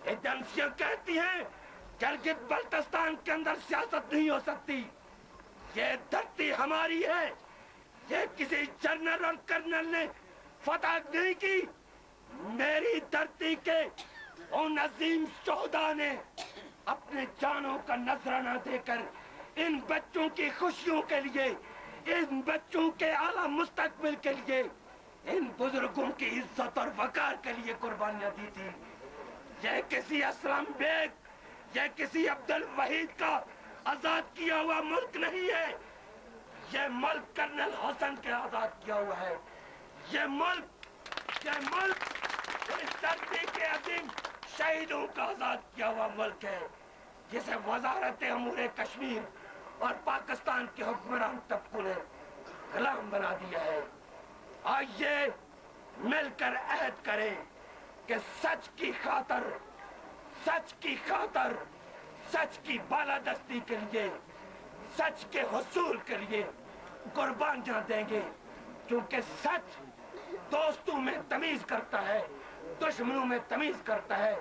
ایجنسیاں کہتی ہیں گلگت بلتستان کے اندر سیاست نہیں ہو سکتی. یہ دھرتی ہماری ہے، یہ کسی جنرل اور کرنل نے فتح نہیں کی. میری دھرتی کے ان عظیم شہداء نے اپنے جانوں کا نذرانہ دے کر ان بچوں کی خوشیوں کے لیے، ان بچوں کے اعلیٰ مستقبل کے لیے، ان بزرگوں کی عزت اور وقار کے لیے قربانیاں دی تھی. یہ کسی اسلم بیگ، یہ کسی عبد الوحید کا آزاد کیا ہوا ملک نہیں ہے. یہ ملک کرنل حسن کے آزاد کیا ہوا ہے. یہ ملک اس دھرتی کے عظیم شہیدوں کا آزاد کیا ہوا ملک ہے، جسے وزارت امور کشمیر اور پاکستان کے حکمران طبقوں نے غلام بنا دیا ہے. آئیے مل کر عہد کریں کہ سچ کی خاطر، سچ کی بالادستی کے لیے، سچ کے حصول کے لیے قربانیاں دیں گے. کیونکہ سچ دوستوں میں تمیز کرتا ہے، دشمنوں میں تمیز کرتا ہے.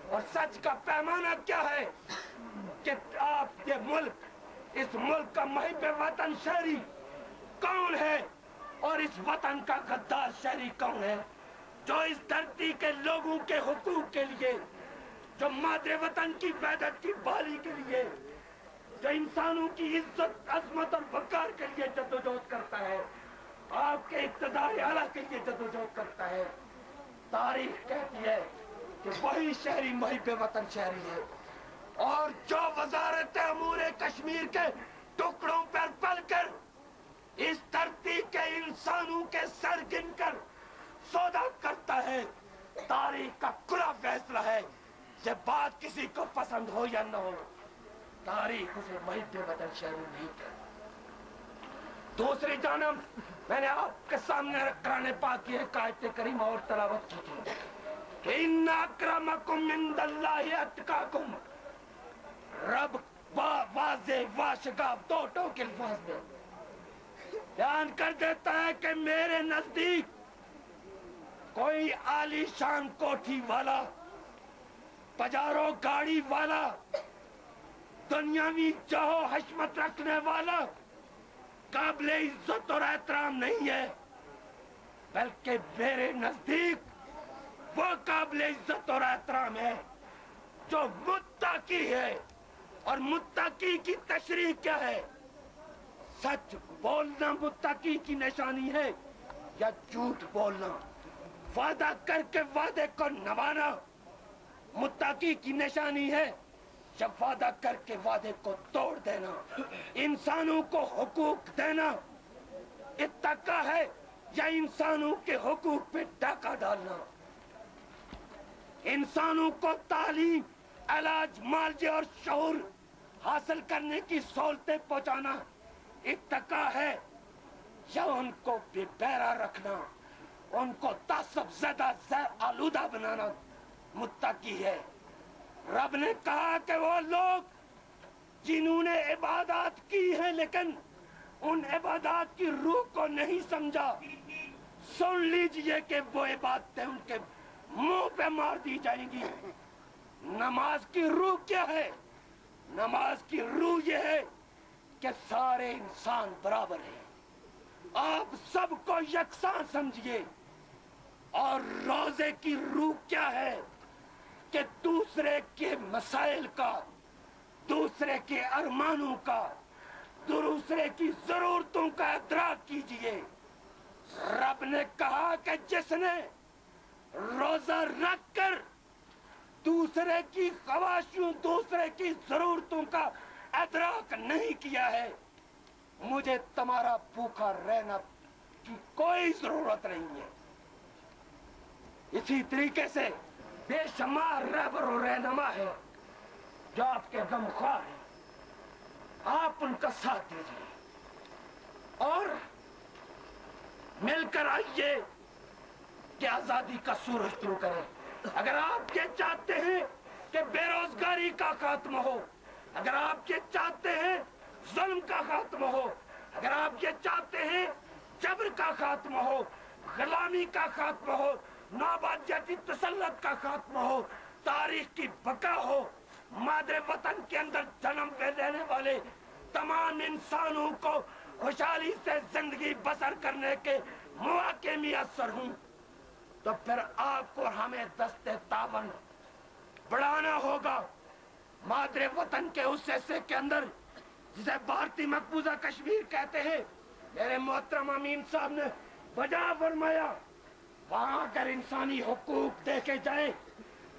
اور سچ کا پیمانہ کیا ہے کہ آپ یہ ملک، اس ملک کا محب وطن شہری کون ہے اور اس وطن کا غدار شہری کون ہے، جو اس دھرتی کے لوگوں کے حقوق کے لیے، جو مادر وطن کی وحدت کی بحالی کے لیے، جو انسانوں کی عزت، عظمت اور وقار کے لیے جدوجہد کرتا ہے، آپ کے اقتدار اعلیٰ کے لیے جدوجہد کرتا ہے. تاریخ کہتی ہے کہ وہی شہری محب وطن شہری ہے. اور جو وزارت امور کشمیر کے ٹکڑوں پر پل کر اس دھرتی کے انسانوں کے سر گن کر سودا کرتا ہے، تاریخ کا کھلا فیصلہ ہے. یہ بات کسی کو پسند ہو یا نہ ہو، تاریخ اسے محب وطن شہری نہیں کہتی. دوسری جانب میں نے آپ کے سامنے قرآن پاک کی ایک آیت کریمہ اور تلاوت کی تھی کہ ان اکرمکم عند اللہ اتقاکم. رب واضح واشگاف دو ٹوک الفاظ میں بیان کر دیتا ہے کہ میرے نزدیک کوئی عالی شان کوٹھی والا، پجارو گاڑی والا، دنیاوی جاہو حشمت رکھنے والا قابل عزت اور احترام نہیں ہے، بلکہ میرے نزدیک وہ قابل عزت اور احترام ہے جو متقی ہے. اور متقی کی تشریح کیا ہے؟ سچ بولنا متقی کی نشانی ہے یا جھوٹ بولنا؟ وعدہ کر کے وعدے کو نبھانا متقی کی نشانی ہے یا وعدہ کر کے وعدے کو توڑ دینا؟ انسانوں کو حقوق دینا اتقا ہے یا انسانوں کے حقوق پہ ڈاکہ ڈالنا؟ انسانوں کو تعلیم، علاج، معالجے اور شعور حاصل کرنے کی سہولتیں پہنچانا اتقا ہے یا ان کو بے بہرا رکھنا، ان کو تعصب زدہ زہر آلودہ بنانا متقی ہے؟ رب نے کہا کہ وہ لوگ جنہوں نے عبادات کی ہیں لیکن ان عبادات کی روح کو نہیں سمجھا، سن لیجئے کہ وہ عبادتیں ان کے منہ پہ مار دی جائیں گی. نماز کی روح کیا ہے؟ نماز کی روح یہ ہے کہ سارے انسان برابر ہیں، آپ سب کو یکساں سمجھیے. اور روزے کی روح کیا ہے کہ دوسرے کے مسائل کا، دوسرے کے ارمانوں کا، دوسرے کی ضرورتوں کا ادراک کیجئے. رب نے کہا کہ جس نے روزہ رکھ کر دوسرے کی خواہشوں، دوسرے کی ضرورتوں کا ادراک نہیں کیا ہے، مجھے تمہارا بھوکا رہنا کی کوئی ضرورت نہیں ہے. اسی طریقے سے بے شمار رہبر و رہنما ہے جو آپ کے غم خواہ ہیں، آپ ان کا ساتھ دیجیے اور مل کر آئیے کہ آزادی کا سورج شروع کریں. اگر آپ یہ چاہتے ہیں کہ بے روزگاری کا خاتمہ ہو، اگر آپ یہ چاہتے ہیں ظلم کا خاتمہ ہو، اگر آپ یہ چاہتے ہیں جبر کا خاتمہ ہو، غلامی کا خاتمہ ہو، نوآبادیاتی تسلط کا خاتمہ ہو، تاریخ की बका हो। मादरे वतन के अंदर जन्म लेने वाले तमाम इंसानों को खुशहाली से जिंदगी बसर करने के मौके मुयस्सर हूं, तो फिर आपको हमें दस्ते तावन बढ़ाना होगा। मादरे वतन के उस हिस्से के अंदर जिसे भारतीय मकबूजा कश्मीर कहते हैं, मेरे मोहतरम अमीन साहब ने वजह फरमाया, वहां अगर इंसानी हुकूक देखे जाए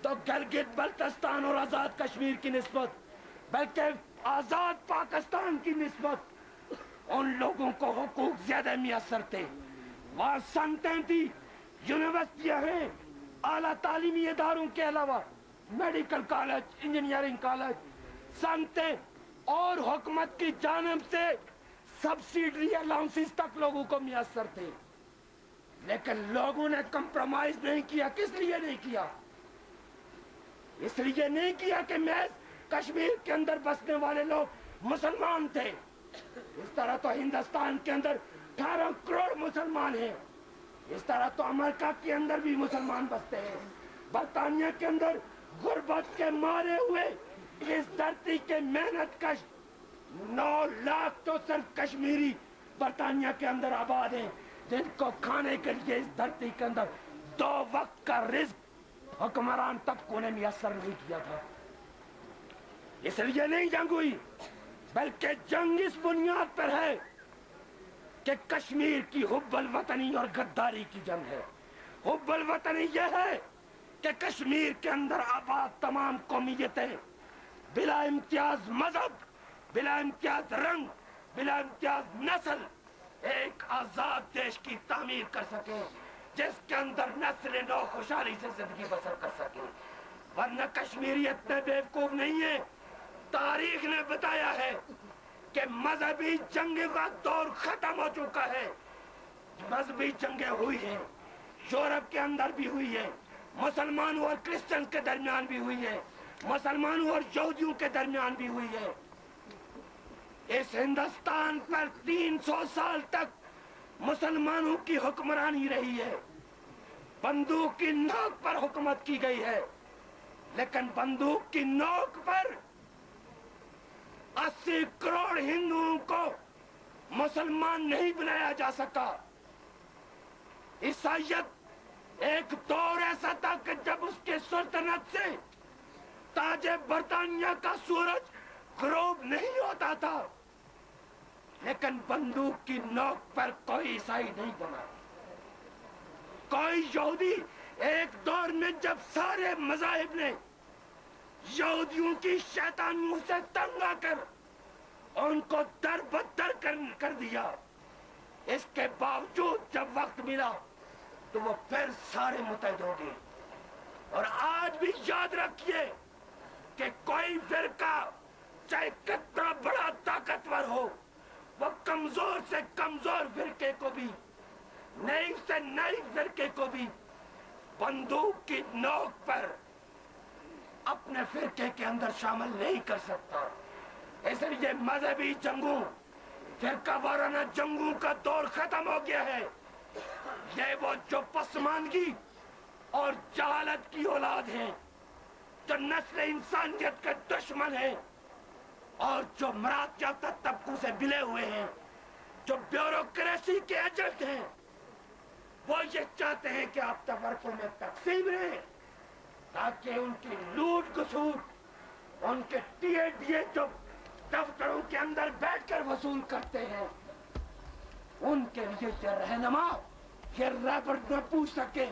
तो गिलगित बल्तिस्तान और आजाद कश्मीर की निस्बत, बल्कि आजाद पाकिस्तान की निस्बत उन लोगों को हुकूक ज्यादा मुयस्सर थे। वहां संतें थी, यूनिवर्सिटियां हैं, आला तालीमी इदारों के अलावा मेडिकल कॉलेज, इंजीनियरिंग कॉलेज, संतें और हुकूमत की जानिब से सब्सिडी अलाउंसेस तक लोगों को मुयस्सर थे। लेकिन लोगों ने कंप्रोमाइज नहीं किया। किस लिए नहीं किया? इसलिए नहीं किया कि महज कश्मीर के अंदर बसने वाले लोग मुसलमान थे। इस तरह तो हिंदुस्तान के अंदर 18 करोड़ मुसलमान हैं। इस तरह तो अमेरिका के अंदर भी मुसलमान बसते हैं। बरतानिया के अंदर गुर्बत के मारे हुए इस धरती के मेहनत कश 9 लाख तो सिर्फ कश्मीरी बरतानिया के अंदर आबाद हैं, जिनको खाने के लिए इस धरती के अंदर 2 वक्त का रिज्क हुक्मरान तबकों ने मुयस्सर नहीं किया था। इसलिए नहीं जंग हुई, बल्कि जंग इस बुनियाद पर है कि कश्मीर की हुब्बुल वतनी और गद्दारी की जंग है। हुब्बुल वतनी यह है कि कश्मीर के अंदर आबाद तमाम कौमियतें बिला इम्तियाज मजहब, बिला इम्तियाज रंग, बिला इम्तियाज नस्ल एक आजाद देश की तामीर कर सके, जिसके अंदर नस्ल नौ खुशहाली से जिंदगी बसर कर सके। वरना कश्मीरी इतने बेवकूफ नहीं है। तारीख ने बताया है कि मजहबी जंग का दौर खत्म हो चुका है। मजहबी जंगें हुई हैं, यूरोप के अंदर भी हुई है, मुसलमानों और क्रिश्चियन के दरमियान भी हुई है, मुसलमानों और यहूदियों के दरमियान भी हुई है। इस हिंदुस्तान पर 300 साल तक मुसलमानों की हुक्मरानी रही है। बंदूक की नोक पर हुकूमत की गई है, लेकिन बंदूक की नोक पर 80 करोड़ हिंदुओं को मुसलमान नहीं बनाया जा सका। ईसाईयत एक दौर ऐसा था कि जब उसके सुल्तनत से ताजे बरतानिया का सूरज ग़ुरूब नहीं होता था, लेकिन बंदूक की नोक पर कोई ईसाई नहीं बना, कोई यहूदी। एक दौर में जब सारे मज़ाहिब ने यहूदियों की शैतानियों से तंग आकर उनको दर बदर कर दिया, इसके बावजूद जब वक्त मिला तो वो फिर सारे मुतहद हो गए। और आज भी याद रखिए कि कोई फिरका चाहे कितना बड़ा ताकतवर हो, वो कमजोर से कमजोर फिरके को भी, नई से नई फिरके को भी बंदूक की नोक पर अपने फिरके के अंदर शामिल नहीं कर सकता। इसलिए मजहबी जंगों, फिरका वाराना जंगों का दौर खत्म हो गया है। ये वो जो पसमानगी और जहालत की औलाद हैं, जो नस्ल इंसानियत के दुश्मन हैं और जो मरात याफ्ता तबकों से मिले हुए हैं, जो ब्यूरोक्रेसी के एजेंट हैं, वो ये चाहते हैं कि आप तफरकों में तकसीम रहें, ताकि उनकी लूट खसूट, उनके टीए जो दफ्तरों के अंदर बैठकर वसूल करते हैं, उनके लिए ये रहनुमा, ये रहबर न पूछ सके,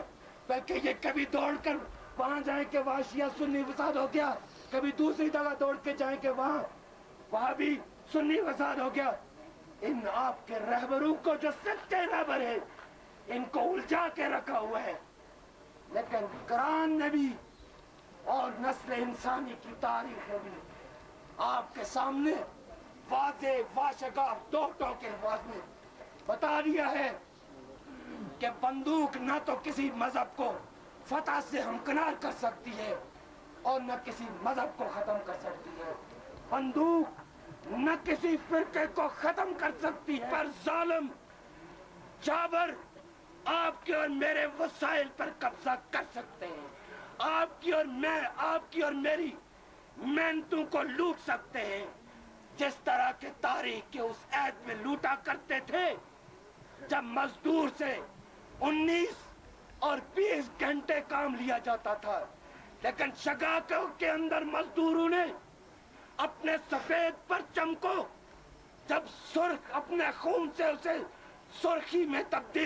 बल्कि ये कभी दौड़कर वहां जाए कि वहां शिया सुन्नी फसाद हो गया, कभी दूसरी जगह दौड़ के जाए कि वहां भी सुन्नी फसाद हो गया। इन आपके रहबरों को, जो सच्चे रहबर है, इनको उलझा के रखा हुआ है। लेकिन कुरान ने भी और नस्ल इंसानी की तारीख में भी आपके सामने वाज़े वाशगार दो के अल्फाज में बता दिया है कि बंदूक न तो किसी मजहब को फतह से हमकिनार कर सकती है और न किसी मजहब को खत्म कर सकती है। बंदूक न किसी फिरके को खत्म कर सकती है, पर जालिम जाबर आपके और मेरे वसाइल पर कब्जा कर सकते हैं, آپ کی اور میری محنتوں کو لوٹ سکتے ہیں، جس طرح کے تاریخ کے اس عہد میں لوٹا کرتے تھے جب مزدور سے 19 اور 20 گھنٹے کام لیا جاتا تھا، لیکن شگاکو کے اندر مزدوروں نے اپنے سفید پرچم کو جب سرخ اپنے خون سے اسے سرخی میں تبدیل